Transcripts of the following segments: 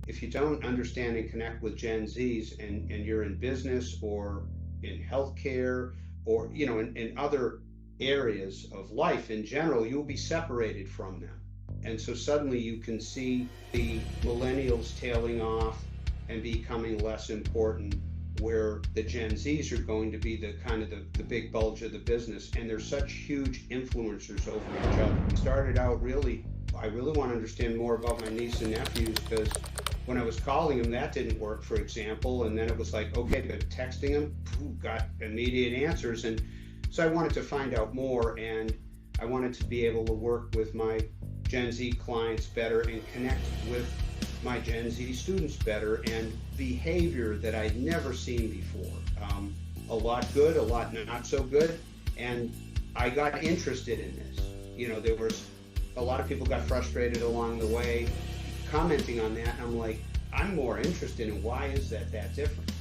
if you don't understand and connect with Gen Zs and you're in business or in healthcare or, in other areas of life in general, you'll be separated from them. And so suddenly you can see the millennials tailing off and becoming less important, where the Gen Zs are going to be the kind of the big bulge of the business. And they're such huge influencers over each other. Started out really, I really want to understand more about my niece and nephews, because when I was calling them, that didn't work, for example. And then it was like, okay, but texting them, got immediate answers. And so I wanted to find out more, and I wanted to be able to work with my Gen Z clients better and connect with my Gen Z students better, and behavior that I'd never seen before. A lot good, a lot not so good. And I got interested in this. There was a lot of people got frustrated along the way commenting on that. And I'm like, I'm more interested in why is that different?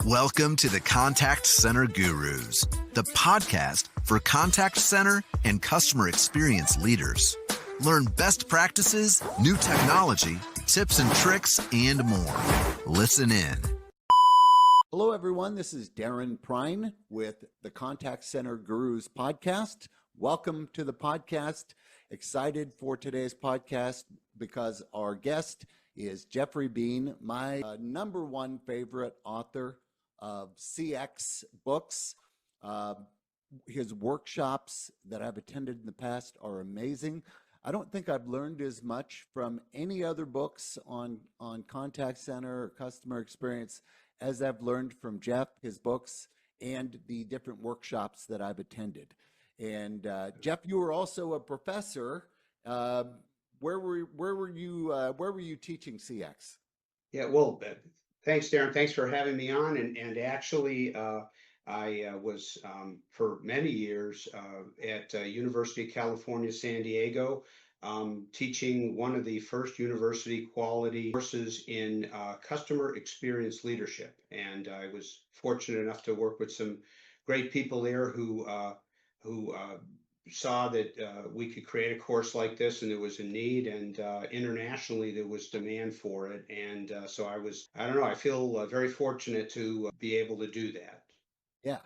Welcome to the Contact Center Gurus, the podcast for contact center and customer experience leaders. Learn best practices, new technology, tips and tricks, and more. Listen in. Hello, everyone. This is Darren Prine with the Contact Center Gurus podcast. Welcome to the podcast. Excited for today's podcast because our guest is Jeofrey Bean, my number one favorite author of CX books. His workshops that I've attended in the past are amazing. I don't think I've learned as much from any other books on contact center or customer experience as I've learned from Jeff, his books, and the different workshops that I've attended. And Jeff, you were also a professor. Where were you teaching CX? Yeah, well, thanks, Darren. Thanks for having me on. And actually, I was for many years at University of California, San Diego, teaching one of the first university quality courses in customer experience leadership. And I was fortunate enough to work with some great people there who saw that we could create a course like this, and there was a need, and internationally there was demand for it. And so I don't know, I feel very fortunate to be able to do that. Yeah.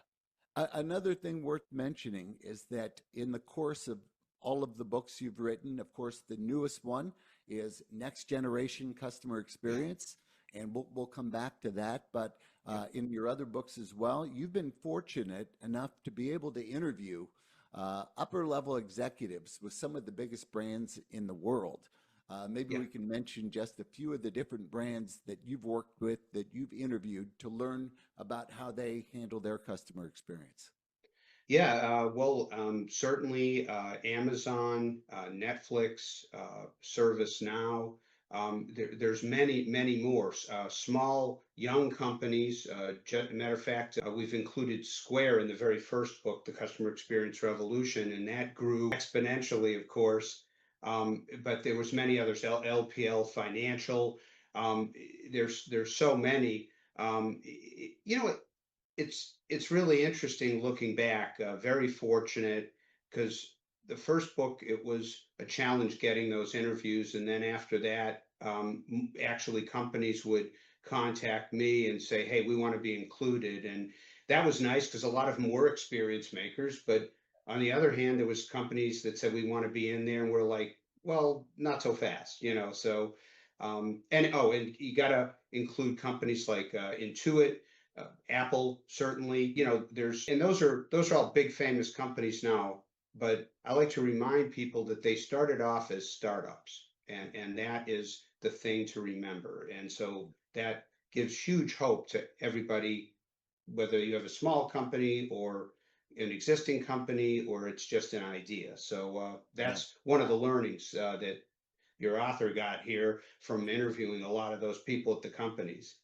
Another thing worth mentioning is that in the course of all of the books you've written, of course, the newest one is Next Generation Customer Experience, and we'll come back to that. But in your other books as well, you've been fortunate enough to be able to interview upper level executives with some of the biggest brands in the world. Maybe we can mention just a few of the different brands that you've worked with, that you've interviewed, to learn about how they handle their customer experience. Yeah, well, certainly Amazon, Netflix, ServiceNow. There's many more small, young companies. Matter of fact, we've included Square in the very first book, The Customer Experience Revolution, and that grew exponentially, of course. But there was many others, LPL Financial. There's so many. You know, it's really interesting looking back. Very fortunate, because the first book, it was a challenge getting those interviews, and then after that, actually companies would contact me and say, "Hey, we want to be included," and that was nice because a lot of them were experience makers. But on the other hand, there was companies that said we want to be in there, and we're like, "Well, not so fast." So, and you got to include companies like Intuit, Apple, certainly. And those are all big famous companies now. But I like to remind people that they started off as startups, and that is the thing to remember. And so that gives huge hope to everybody, whether you have a small company or an existing company, or it's just an idea. So that's one of the learnings that your author got here from interviewing a lot of those people at the companies.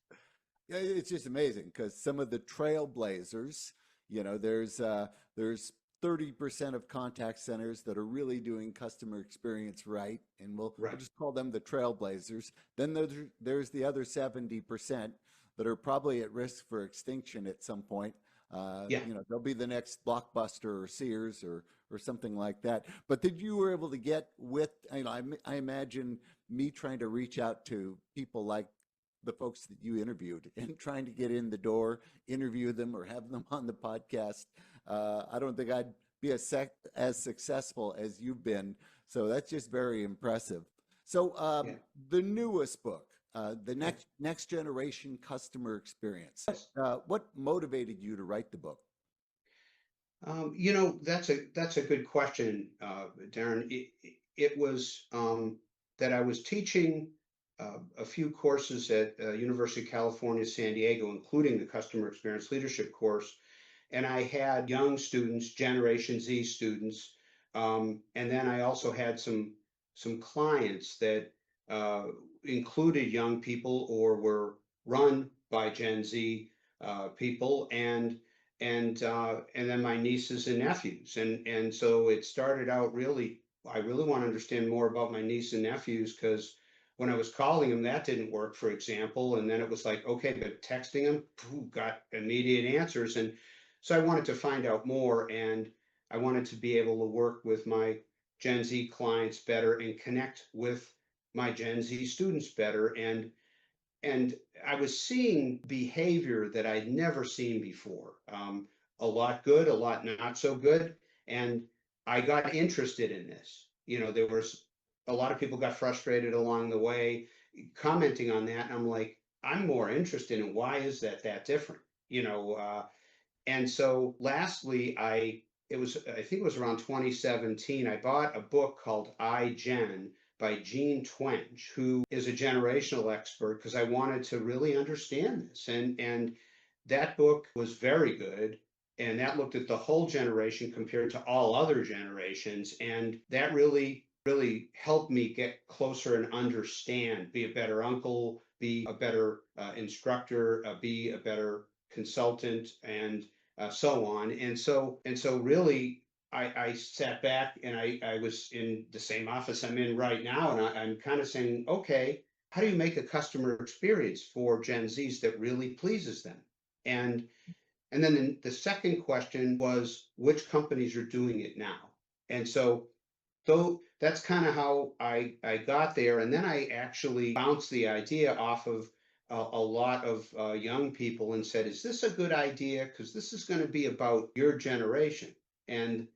Yeah, it's just amazing because some of the trailblazers, there's 30% of contact centers that are really doing customer experience right, and we'll Right. just call them the trailblazers. Then there's the other 70% that are probably at risk for extinction at some point. Yeah. They'll be the next Blockbuster or Sears or something like that. But that you were able to get with, I imagine me trying to reach out to people like the folks that you interviewed and trying to get in the door, interview them, or have them on the podcast. I don't think I'd be as successful as you've been. So that's just very impressive. So Yeah. the newest book, the Yeah. next generation customer experience. Yes. What motivated you to write the book? That's a good question, Darren. It was that I was teaching a few courses at University of California, San Diego, including the customer experience leadership course, and I had young students, Generation Z students, and then I also had some clients that uh, included young people or were run by Gen Z people, and then my nieces and nephews, and so it started out really. I really want to understand more about my niece and nephews because when I was calling them, that didn't work, for example, and then it was like, okay, but texting them, got immediate answers, and so I wanted to find out more, and I wanted to be able to work with my Gen Z clients better and connect with my Gen Z students better. And I was seeing behavior that I'd never seen before. A lot good, a lot not so good. And I got interested in this. There was a lot of people got frustrated along the way, commenting on that. And I'm like, I'm more interested in why is that different? And so lastly, I think it was around 2017, I bought a book called iGen by Gene Twenge, who is a generational expert, because I wanted to really understand this. And that book was very good. And that looked at the whole generation compared to all other generations. And that really helped me get closer and understand, be a better uncle, be a better instructor, be a better consultant, and so on. And so really, I sat back and I was in the same office I'm in right now, and I'm kind of saying, okay, how do you make a customer experience for Gen Zs that really pleases them? And and then the second question was, which companies are doing it now? And so that's kind of how I got there. And then I actually bounced the idea off of a lot of young people and said, is this a good idea? Because this is going to be about your generation. And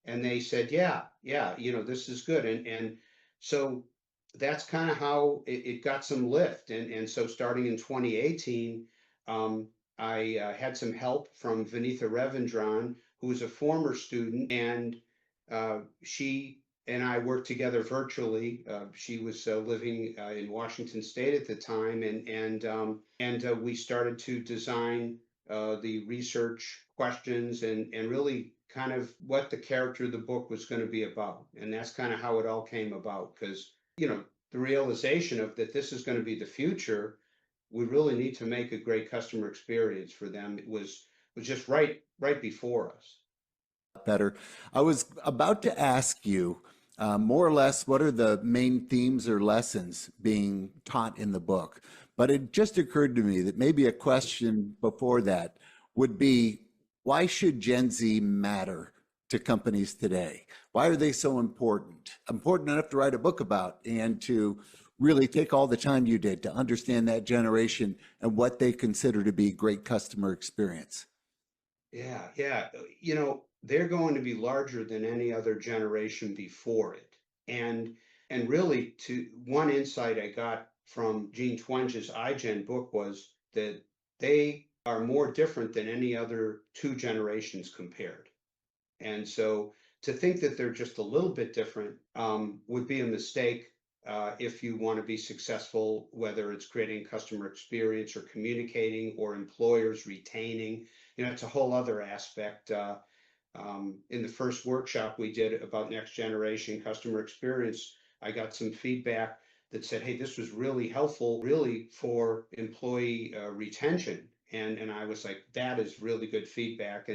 and they said, yeah, this is good. And so that's kind of how it got some lift. And so starting in 2018, I had some help from Vinitha Revendran, who was a former student, and she and I worked together virtually. She was living in Washington State at the time, and we started to design the research questions and really kind of what the character of the book was going to be about. And that's kind of how it all came about, because the realization of that this is going to be the future. We really need to make a great customer experience for them. It was just right before us. Better. I was about to ask you, more or less, what are the main themes or lessons being taught in the book? But it just occurred to me that maybe a question before that would be, why should Gen Z matter to companies today? Why are they so important? Important enough to write a book about and to really take all the time you did to understand that generation and what they consider to be great customer experience. Yeah. They're going to be larger than any other generation before it. And really, to one insight I got from Gene Twenge's iGen book was that they are more different than any other two generations compared. And so to think that they're just a little bit different would be a mistake if you want to be successful, whether it's creating customer experience or communicating or employers retaining. It's a whole other aspect. In the first workshop we did about next generation customer experience, I got some feedback that said, hey, this was really helpful, really for employee retention. And I was like, that is really good feedback.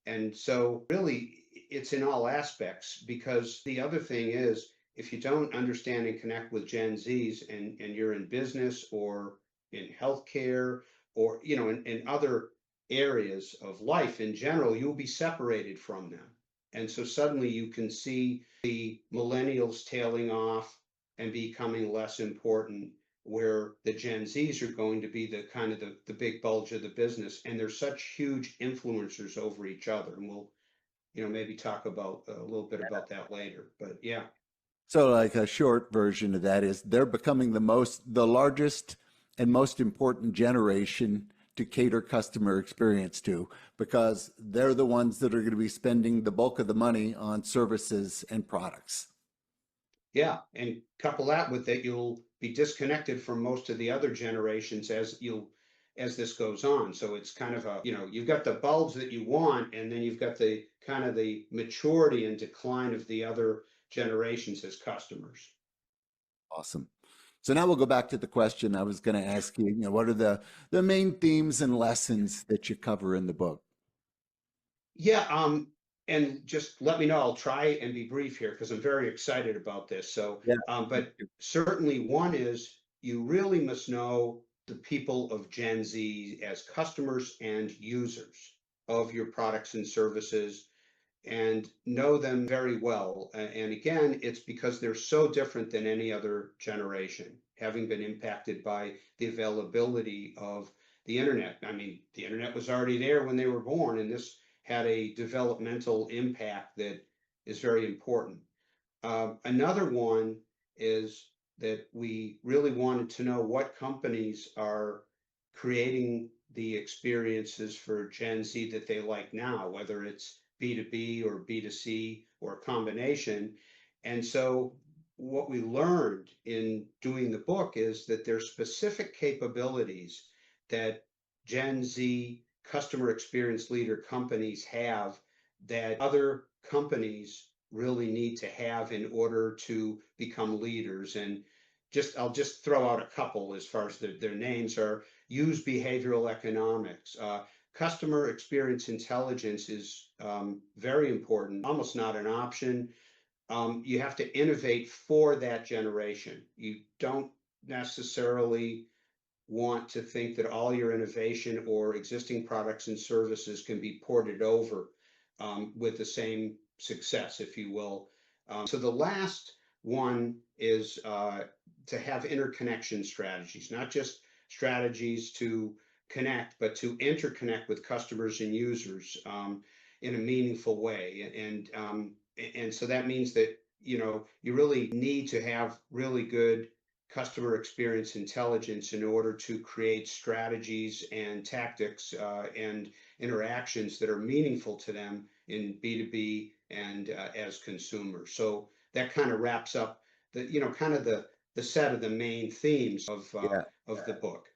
And so really it's in all aspects, because the other thing is, if you don't understand and connect with Gen Zs, and you're in business or in healthcare or in other areas of life in general, you'll be separated from them. And so suddenly you can see the millennials tailing off and becoming less important, where the Gen Zs are going to be the kind of the big bulge of the business. And they're such huge influencers over each other. And we'll, maybe talk about a little bit about that later. But yeah. So like a short version of that is they're becoming the largest and most important generation to cater customer experience to, because they're the ones that are going to be spending the bulk of the money on services and products. Yeah, and couple that with that, you'll be disconnected from most of the other generations as this goes on. So it's kind of you've got the bulbs that you want, and then you've got the kind of the maturity and decline of the other generations as customers. Awesome. So now we'll go back to the question I was going to ask you. What are the main themes and lessons that you cover in the book? Yeah, and just let me know. I'll try and be brief here because I'm very excited about this. So, Yeah. but certainly one is you really must know the people of Gen Z as customers and users of your products and services, and know them very well. And again, it's because they're so different than any other generation, having been impacted by the availability of the internet. I mean, the internet was already there when they were born, and this had a developmental impact that is very important. Another one is that we really wanted to know what companies are creating the experiences for Gen Z that they like now, whether it's B2B or B2C or a combination. And so what we learned in doing the book is that there's specific capabilities that Gen Z customer experience leader companies have that other companies really need to have in order to become leaders. And I'll just throw out a couple as far as their names are: use behavioral economics. Customer experience intelligence is very important, almost not an option. You have to innovate for that generation. You don't necessarily want to think that all your innovation or existing products and services can be ported over with the same success, if you will. So the last one is to have interconnection strategies, not just strategies to connect, but to interconnect with customers and users in a meaningful way. And so that means that you really need to have really good customer experience intelligence in order to create strategies and tactics and interactions that are meaningful to them in B2B and as consumers. So that kind of wraps up kind of the set of the main themes of Yeah. the book.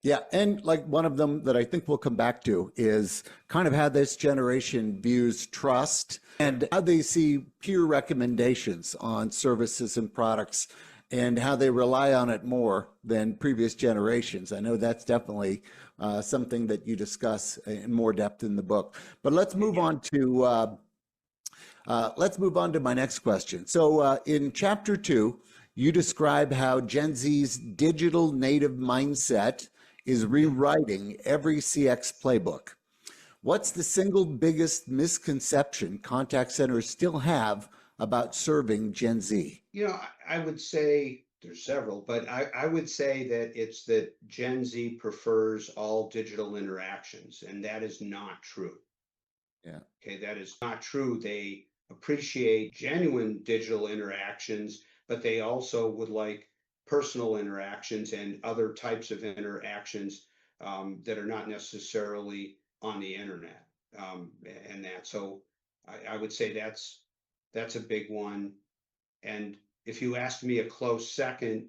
Yeah, and like one of them that I think we'll come back to is kind of how this generation views trust and how they see peer recommendations on services and products and how they rely on it more than previous generations. I know that's definitely something that you discuss in more depth in the book. But let's move on to my next question. So in chapter 2, you describe how Gen Z's digital native mindset is rewriting every CX playbook. What's the single biggest misconception contact centers still have about serving Gen Z? I would say there's several, but I would say that it's that Gen Z prefers all digital interactions, and that is not true. Yeah. Okay, that is not true. They appreciate genuine digital interactions, but they also would like personal interactions and other types of interactions that are not necessarily on the internet. And that, so I would say that's a big one. And if you asked me a close second,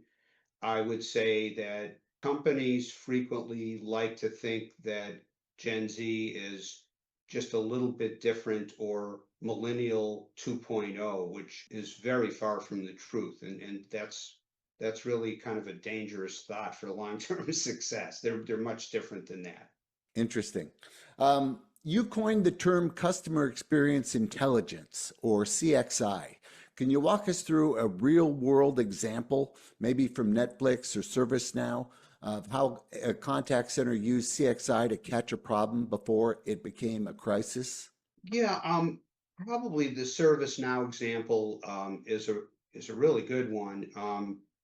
I would say that companies frequently like to think that Gen Z is just a little bit different or millennial 2.0, which is very far from the truth. And that's really kind of a dangerous thought for long-term success. They're much different than that. Interesting. You coined the term customer experience intelligence, or CXI. Can you walk us through a real world example, maybe from Netflix or ServiceNow, of how a contact center used CXI to catch a problem before it became a crisis? Yeah, probably the ServiceNow example is a really good one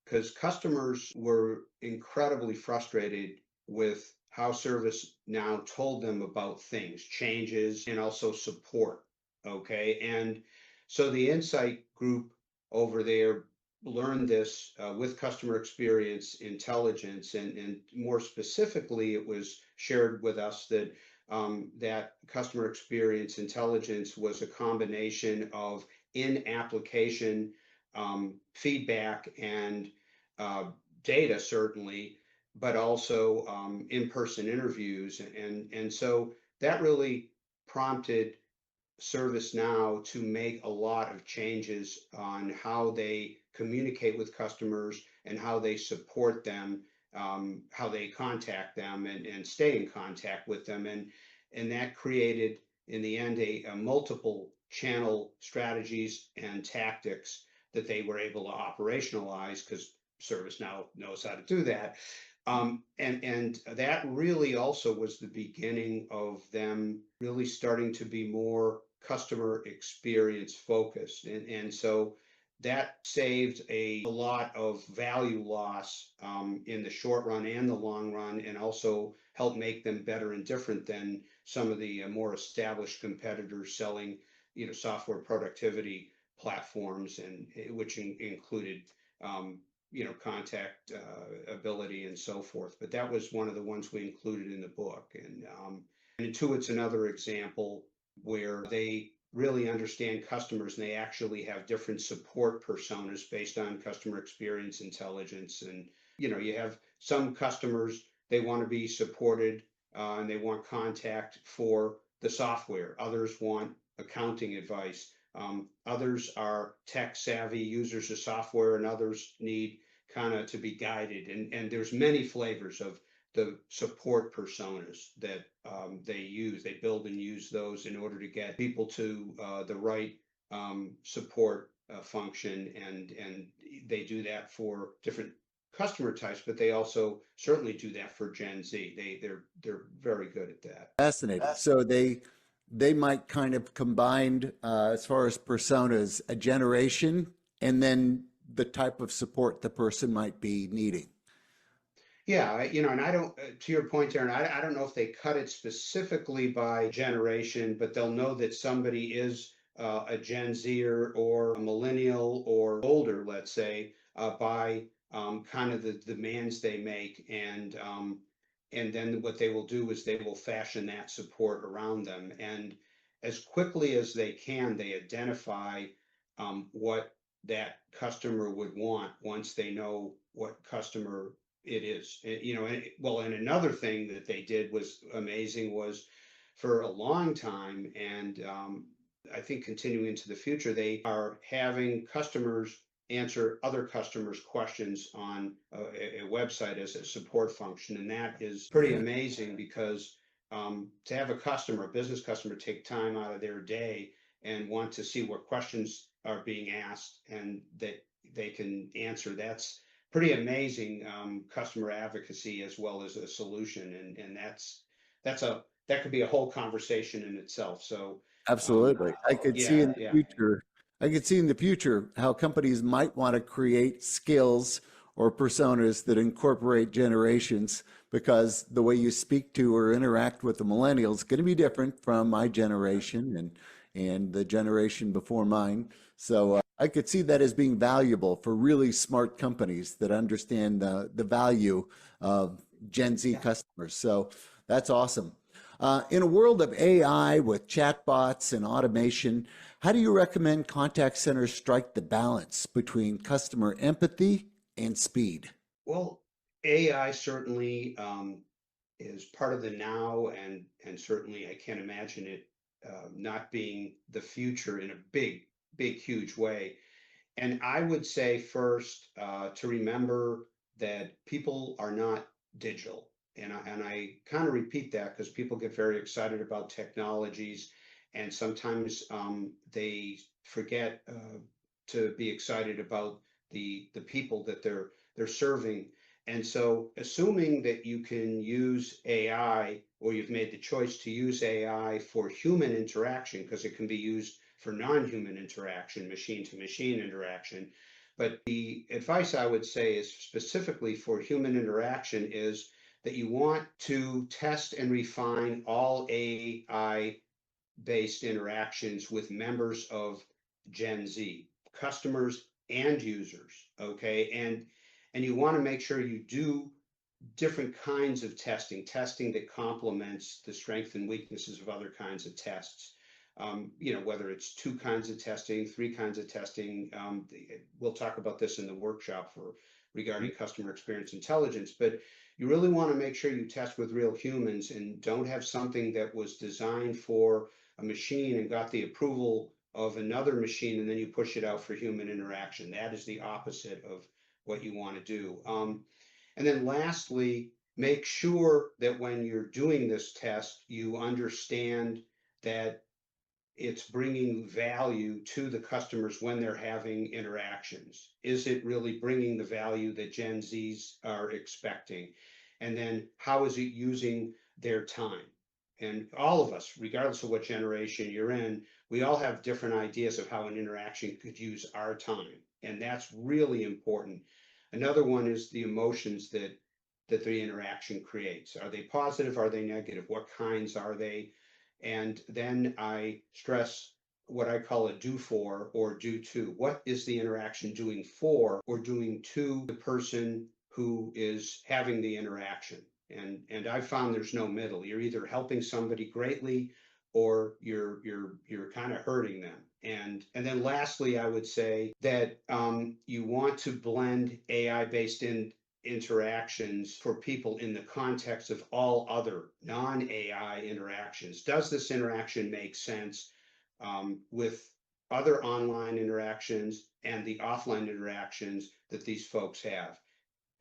because customers were incredibly frustrated with how ServiceNow told them about things, changes, and also support. Okay, and so the Insight group over there learned this with customer experience intelligence, and more specifically, it was shared with us that that customer experience intelligence was a combination of in-application feedback and uh, data, certainly, but also in-person interviews. And so that really prompted ServiceNow to make a lot of changes on how they communicate with customers and how they support them, how they contact them and stay in contact with them. And that created, in the end, a multiple channel strategies and tactics that they were able to operationalize because ServiceNow knows how to do that. And that really also was the beginning of them really starting to be more customer experience focused. And so that saved a lot of value loss in the short run and the long run, and also helped make them better and different than some of the more established competitors selling, software productivity platforms, and which included contact ability and so forth. But that was one of the ones we included in the book. And Intuit's another example where they really understand customers and they actually have different support personas based on customer experience intelligence. And, you have some customers, they want to be supported and they want contact for the software. Others want accounting advice. Others are tech savvy users of software, and others need kind of to be guided. And there's many flavors of the support personas that they use. They build and use those in order to get people to the right support function, and they do that for different customer types, but they also certainly do that for Gen Z. They're very good at that. Fascinating. So they might kind of combined as far as personas, a generation, and then the type of support the person might be needing. Yeah, and I don't, to your point, Darren, I don't know if they cut it specifically by generation, but they'll know that somebody is a Gen Zer or a millennial or older, let's say, by kind of the demands they make. And then what they will do is they will fashion that support around them. And as quickly as they can, they identify what that customer would want once they know what customer it is. And another thing that they did was amazing was for a long time, and I think continuing into the future, they are having customers answer other customers' questions on a website as a support function. And that is pretty amazing because to have a business customer, take time out of their day and want to see what questions are being asked and that they can answer, that's pretty amazing customer advocacy as well as a solution. And that could be a whole conversation in itself. So Absolutely. I could see yeah, in the yeah. future, I could see in the future how companies might want to create skills or personas that incorporate generations, because the way you speak to or interact with the millennials is going to be different from my generation and the generation before mine. So I could see that as being valuable for really smart companies that understand the value of Gen Z customers. So that's awesome. In a world of AI with chatbots and automation, how do you recommend contact centers strike the balance between customer empathy and speed? Well, AI certainly is part of the now, and certainly I can't imagine it not being the future in a big, huge way. And I would say first to remember that people are not digital. And I kind of repeat that because people get very excited about technologies, and sometimes they forget to be excited about the people that they're serving. And so assuming that you can use AI, or you've made the choice to use AI for human interaction, because it can be used for non-human interaction, machine to machine interaction. But the advice I would say is specifically for human interaction is that you want to test and refine all AI based interactions with members of Gen Z, customers and users, okay? And you want to make sure you do different kinds of testing that complements the strengths and weaknesses of other kinds of tests. Whether it's two kinds of testing, three kinds of testing. We'll talk about this in the workshop regarding customer experience intelligence, but you really want to make sure you test with real humans and don't have something that was designed for a machine and got the approval of another machine and then you push it out for human interaction. That is the opposite of what you want to do. And then lastly, make sure that when you're doing this test, you understand that it's bringing value to the customers when they're having interactions. Is it really bringing the value that Gen Zs are expecting? And then how is it using their time? And all of us, regardless of what generation you're in, we all have different ideas of how an interaction could use our time. And that's really important. Another one is the emotions that the interaction creates. Are they positive? Are they negative? What kinds are they? And then I stress what I call a do for or do to. What is the interaction doing for or doing to the person who is having the interaction? And I've found there's no middle. You're either helping somebody greatly or you're kind of hurting them. And then lastly, I would say that you want to blend AI based interactions for people in the context of all other non-AI interactions. Does this interaction make sense with other online interactions and the offline interactions that these folks have?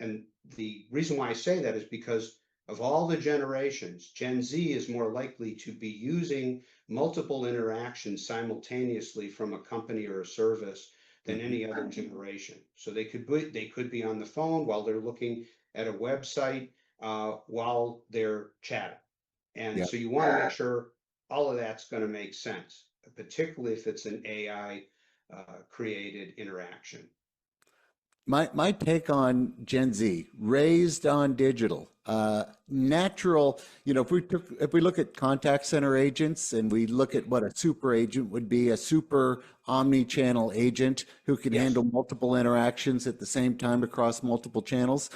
And the reason why I say that is because of all the generations, Gen Z is more likely to be using multiple interactions simultaneously from a company or a service than any other generation. So they could be on the phone while they're looking at a website while they're chatting. And Yeah. so you want to make sure all of that's going to make sense, particularly if it's an AI created interaction. My take on Gen Z, raised on digital, natural. If we look at contact center agents and we look at what a super agent would be, a super omni-channel agent who can Yes. handle multiple interactions at the same time across multiple channels.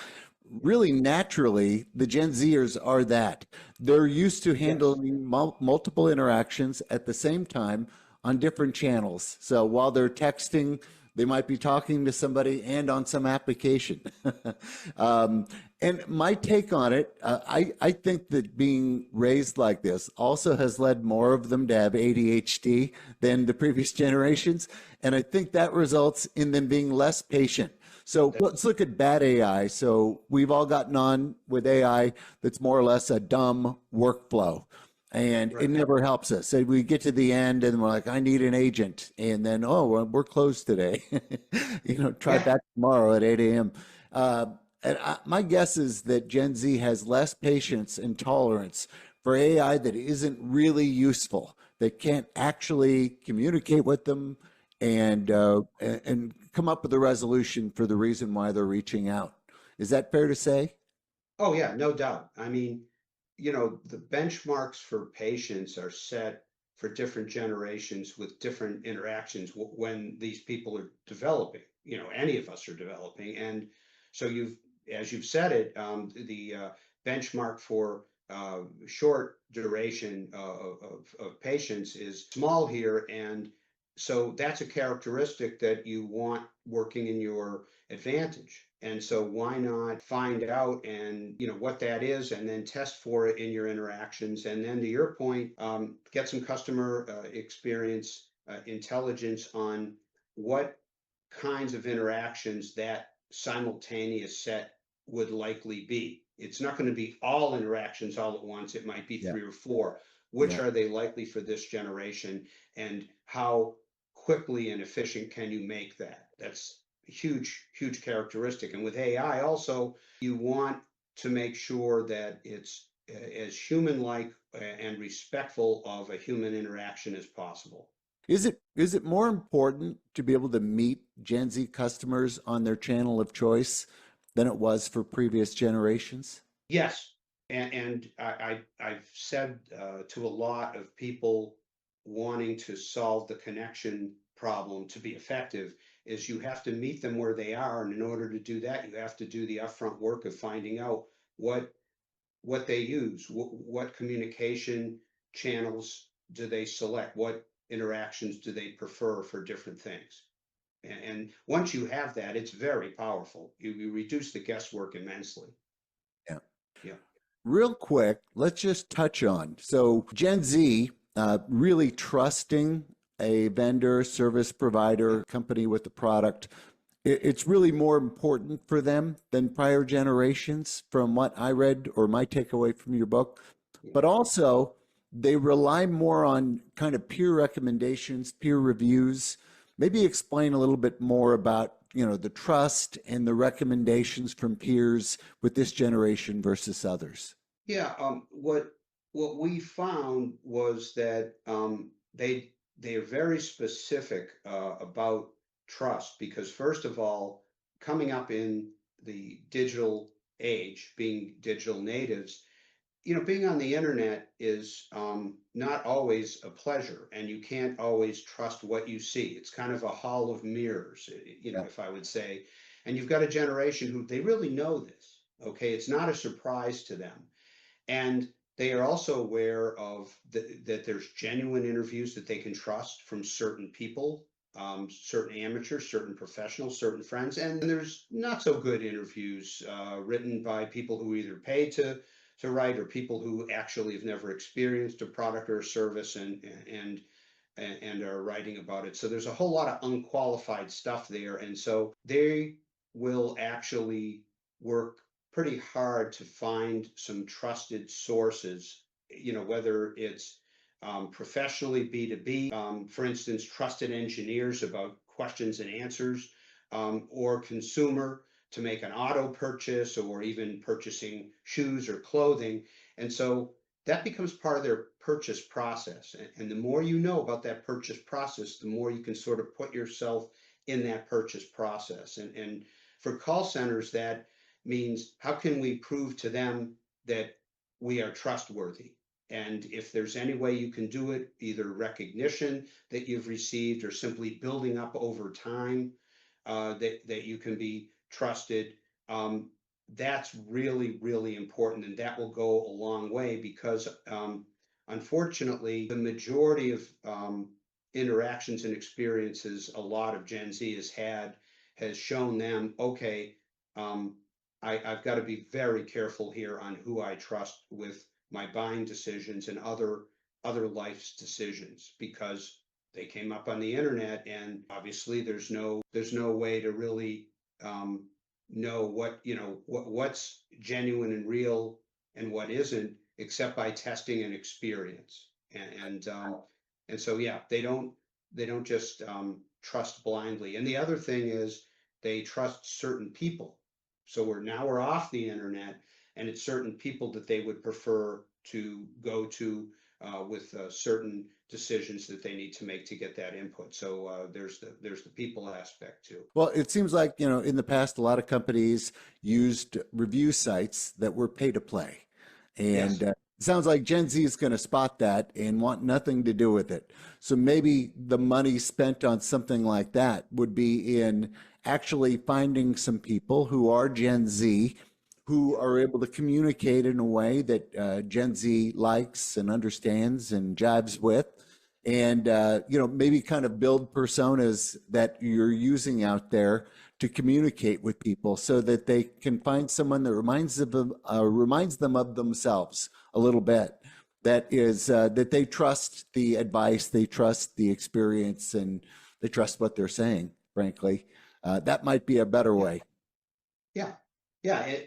Really naturally, the Gen Zers are that. They're used to handling multiple interactions at the same time on different channels. So while they're texting, they might be talking to somebody and on some application. And my take on it, I think that being raised like this also has led more of them to have ADHD than the previous generations. And I think that results in them being less patient. So let's look at bad AI. So we've all gotten on with AI that's more or less a dumb workflow. And it never helps us. So we get to the end and we're like, I need an agent. And then, oh, we're closed today. Try back tomorrow at 8 a.m. My guess is that Gen Z has less patience and tolerance for AI that isn't really useful, that can't actually communicate with them and come up with a resolution for the reason why they're reaching out. Is that fair to say? Oh, yeah, no doubt. I mean, the benchmarks for patients are set for different generations with different interactions when these people are developing, any of us are developing. And so as you've said it, the benchmark for short duration of patients is small here. And so that's a characteristic that you want working in your advantage. And so why not find out and what that is and then test for it in your interactions. And then to your point, get some customer experience intelligence on what kinds of interactions that simultaneous set would likely be. It's not going to be all interactions all at once. It might be Yeah. 3 or 4. Which are they likely for this generation, and how quickly and efficient can you make that? That's huge characteristic. And with AI also, you want to make sure that it's as human-like and respectful of a human interaction as possible. Is it more important to be able to meet Gen Z customers on their channel of choice than it was for previous generations? Yes, and I've said to a lot of people wanting to solve the connection problem to be effective is you have to meet them where they are, and in order to do that, you have to do the upfront work of finding out what what they use, what communication channels do they select, what interactions do they prefer for different things. And once you have that, it's very powerful. You reduce the guesswork immensely. Yeah. Yeah. Real quick, let's just touch on. So Gen Z really trusting a vendor, service provider, company with the product. It's really more important for them than prior generations, from what I read or my takeaway from your book. But also, they rely more on kind of peer recommendations, peer reviews. Maybe explain a little bit more about, the trust and the recommendations from peers with this generation versus others. Yeah, what we found was that they are very specific about trust because first of all, coming up in the digital age, being digital natives, being on the internet is not always a pleasure, and you can't always trust what you see. It's kind of a hall of mirrors, Yeah. if I would say. And you've got a generation who they really know this. Okay, it's not a surprise to them, and they are also aware of that there's genuine interviews that they can trust from certain people, certain amateurs, certain professionals, certain friends, and there's not so good interviews written by people who either pay to write or people who actually have never experienced a product or a service and are writing about it. So there's a whole lot of unqualified stuff there, and so they will actually work pretty hard to find some trusted sources, whether it's professionally B2B, for instance, trusted engineers about questions and answers, or consumer to make an auto purchase or even purchasing shoes or clothing. And so that becomes part of their purchase process. And the more you know about that purchase process, the more you can sort of put yourself in that purchase process. And for call centers, that means how can we prove to them that we are trustworthy? And if there's any way you can do it, either recognition that you've received or simply building up over time, that you can be trusted, that's really important. And that will go a long way because unfortunately, the majority of interactions and experiences a lot of Gen Z has had has shown them, okay, um, I've got to be very careful here on who I trust with my buying decisions and other life's decisions because they came up on the internet and obviously there's no way to really know what's genuine and real and what isn't except by testing and experience and so yeah, they don't just trust blindly. And the other thing is they trust certain people. So we're off the internet, and it's certain people that they would prefer to go to with certain decisions that they need to make to get that input. So there's the people aspect too. Well, it seems like, in the past, a lot of companies used review sites that were pay to play. And Yes. it sounds like Gen Z is going to spot that and want nothing to do with it. So maybe the money spent on something like that would be in actually finding some people who are Gen Z who are able to communicate in a way that Gen Z likes and understands and jives with. And maybe kind of build personas that you're using out there to communicate with people so that they can find someone that reminds them of themselves a little bit. That is that they trust the advice, they trust the experience, and they trust what they're saying. Frankly, that might be a better Yeah. way. Yeah. Yeah.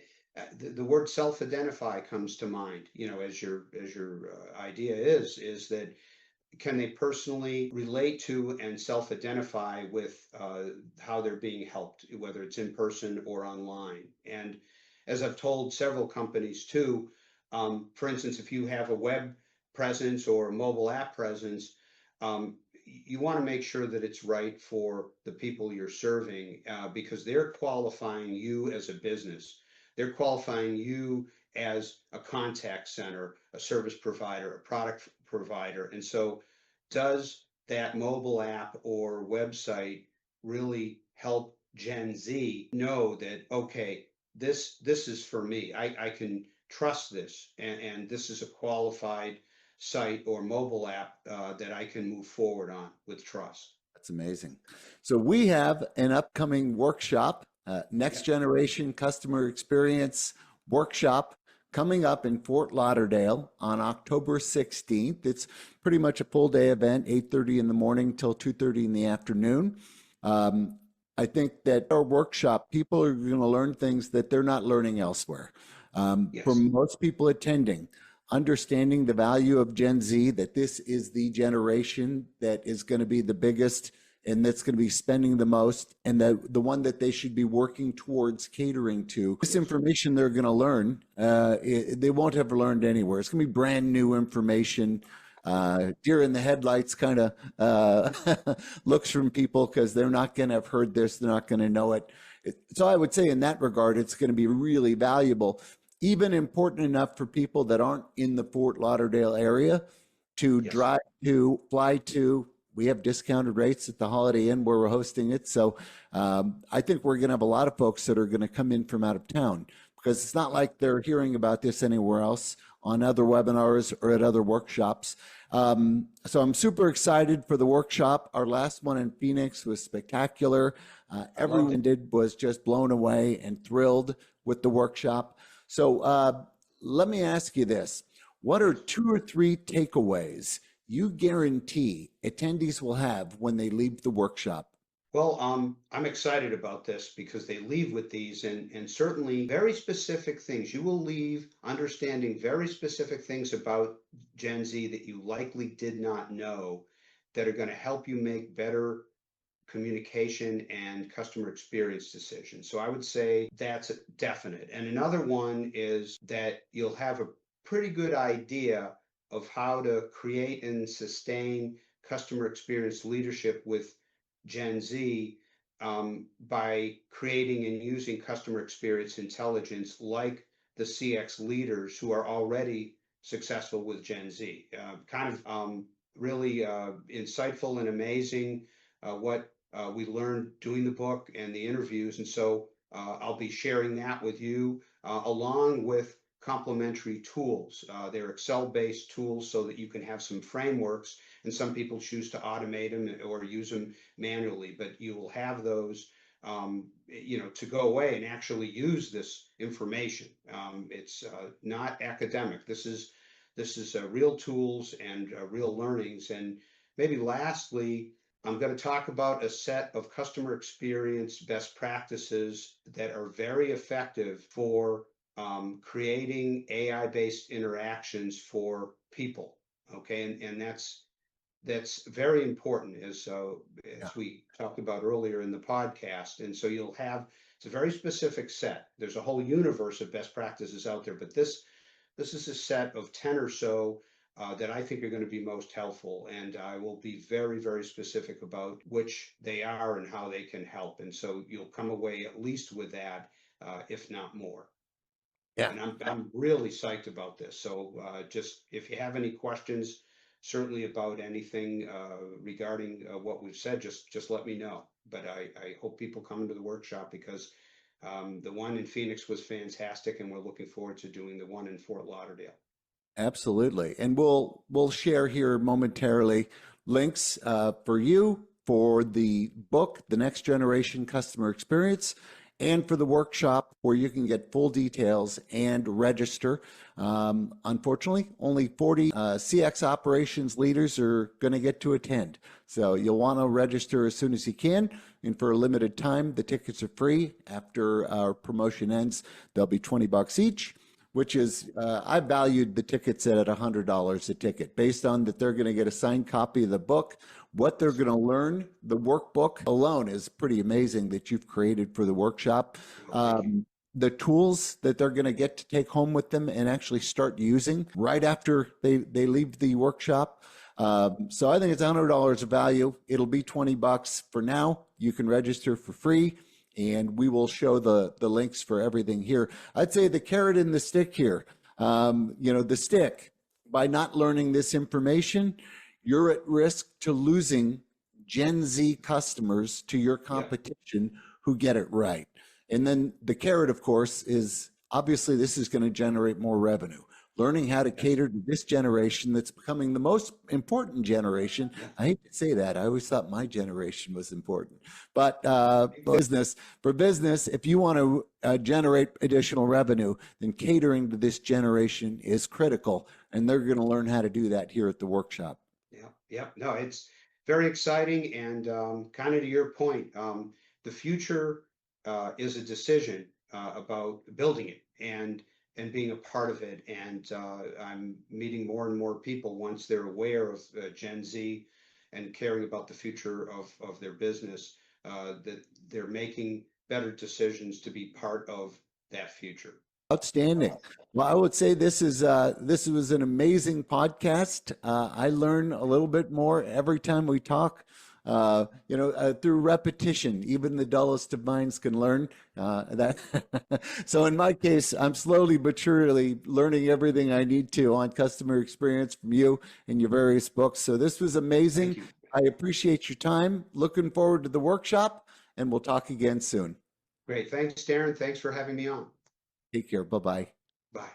The word self-identify comes to mind, as your idea is that can they personally relate to and self-identify with how they're being helped, whether it's in person or online. And as I've told several companies too, for instance, if you have a web presence or a mobile app presence, you want to make sure that it's right for the people you're serving, because they're qualifying you as a business. They're qualifying you as a contact center, a service provider, a product provider. And so, does that mobile app or website really help Gen Z know that, okay, this is for me. I can trust this, and this is a qualified site or mobile app that I can move forward on with trust. That's amazing. So we have an upcoming workshop, Next Yeah. Generation Customer Experience Workshop, coming up in Fort Lauderdale on October 16th. It's pretty much a full day event, 8:30 in the morning till 2:30 in the afternoon. I think that our workshop, people are going to learn things that they're not learning elsewhere. For Yes. most people attending, understanding the value of Gen Z, that this is the generation that is going to be the biggest and that's going to be spending the most, and the one that they should be working towards catering to. This information they're going to learn, they won't have learned anywhere. It's going to be brand new information. Deer in the headlights kind of looks from people because they're not going to have heard this, they're not going to know it. So I would say in that regard, it's going to be really valuable, even important enough for people that aren't in the Fort Lauderdale area to Yes. drive to, fly to. We have discounted rates at the Holiday Inn where we're hosting it. So I think we're going to have a lot of folks that are going to come in from out of town, because it's not like they're hearing about this anywhere else on other webinars or at other workshops. So I'm super excited for the workshop. Our last one in Phoenix was spectacular. Everyone was just blown away and thrilled with the workshop. So let me ask you this. What are 2 or 3 takeaways you guarantee attendees will have when they leave the workshop? Well, I'm excited about this because they leave with these, and certainly very specific things. You will leave understanding very specific things about Gen Z that you likely did not know, that are going to help you make better communication and customer experience decisions. So I would say that's a definite. And another one is that you'll have a pretty good idea of how to create and sustain customer experience leadership with Gen Z, by creating and using customer experience intelligence like the CX leaders who are already successful with Gen Z. Kind of really insightful and amazing what we learned doing the book and the interviews. And so I'll be sharing that with you, along with complementary tools. They're Excel-based tools so that you can have some frameworks, and some people choose to automate them or use them manually, but you will have those, to go away and actually use this information. It's not academic. This is real tools and real learnings. And maybe lastly, I'm going to talk about a set of customer experience best practices that are very effective for creating AI-based interactions for people. Okay, and that's very important, as Yeah. we talked about earlier in the podcast. And so it's a very specific set. There's a whole universe of best practices out there, but this is a set of 10 or so that I think are going to be most helpful. And I will be very, very specific about which they are and how they can help. And so you'll come away at least with that, if not more. Yeah. And I'm really psyched about this. So just if you have any questions, certainly about anything regarding what we've said, just let me know. But I hope people come into the workshop, because the one in Phoenix was fantastic, and we're looking forward to doing the one in Fort Lauderdale. Absolutely. And we'll share here momentarily links for you for the book, The Next Generation Customer Experience, and for the workshop where you can get full details and register. Unfortunately, only 40 CX operations leaders are going to get to attend. So you'll want to register as soon as you can. And for a limited time, the tickets are free. After our promotion ends, they'll be $20 each. which is I valued the tickets at $100 a ticket based on that they're going to get a signed copy of the book. What they're going to learn, the workbook alone is pretty amazing that you've created for the workshop. The tools that they're going to get to take home with them and actually start using right after they leave the workshop. So I think it's $100 of value. It'll be $20 for now. You can register for free, and we will show the links for everything here. I'd say the carrot and the stick here. The stick, by not learning this information, you're at risk to losing Gen Z customers to your competition who get it right. And then the carrot, of course, is obviously this is going to generate more revenue. Learning how to cater to this generation that's becoming the most important generation. I hate to say that. I always thought my generation was important. But for business, if you want to generate additional revenue, then catering to this generation is critical. And they're going to learn how to do that here at the workshop. Yeah. No, it's very exciting. And kind of to your point, the future is a decision about building it and being a part of it. And I'm meeting more and more people once they're aware of Gen Z and caring about the future of their business, that they're making better decisions to be part of that future. Outstanding. Well, I would say this was an amazing podcast. I learn a little bit more every time we talk. Through repetition, even the dullest of minds can learn that. So in my case, I'm slowly but surely learning everything I need to on customer experience from you and your various books. So this was amazing. I appreciate your time. Looking forward to the workshop, and we'll talk again soon. Great. Thanks, Darren. Thanks for having me on. Take care. Bye-bye. Bye.